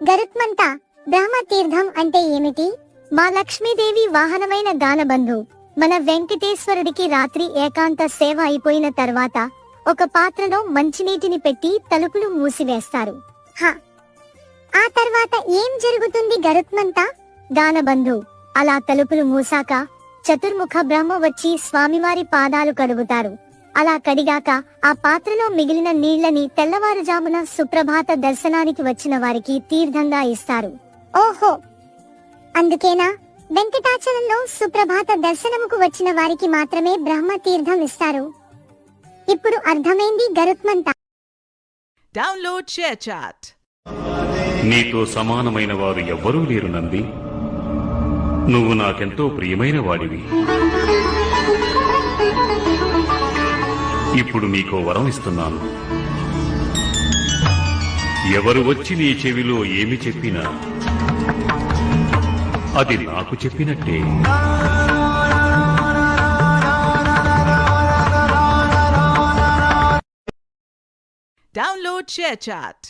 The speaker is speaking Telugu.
గరుత్మంత బ్రహ్మతీర్థం అంటే ఏమిటి? మా లక్ష్మీదేవి వాహనమైన గానబంధు మన వెంకటేశ్వరుడికి రాత్రి ఏకాంత సేవ అయిపోయిన తర్వాత ఒక పాత్రలో మంచినీటిని పెట్టి తలుపులు మూసివేస్తారు. ఆ తర్వాత ఏం జరుగుతుంది గరుత్మంత? గానబంధు అలా తలుపులు మూసాక చతుర్ముఖ బ్రహ్మ వచ్చి స్వామివారి పాదాలు కడుగుతారు. అలా కడిగాక ఆ పాత్రలో మిగిలిన నీళ్లని తెల్లవారుజామున సుప్రభాత దర్శనానికి వచ్చిన వారికి తీర్థంగా ఇస్తారు. ఓహో, అందుకేనా వెంకటాచలంలో సుప్రభాత దర్శనముకు వచ్చిన వారికి మాత్రమే బ్రహ్మ తీర్థం ఇస్తారు? ఇప్పుడు అర్థమైంది గరుత్మంత. Download share chat. నీతో సమానమైన వారు ఎవ్వరూ లేరు నంది. నువ్వు నాకెంతో ప్రియమైన వాడివి. ఇప్పుడు నీకో వరం ఇస్తున్నాను. ఎవరు వచ్చి నీ చెవిలో ఏమి చెప్పినా అది నాకు చెప్పినట్టే. Download share chat.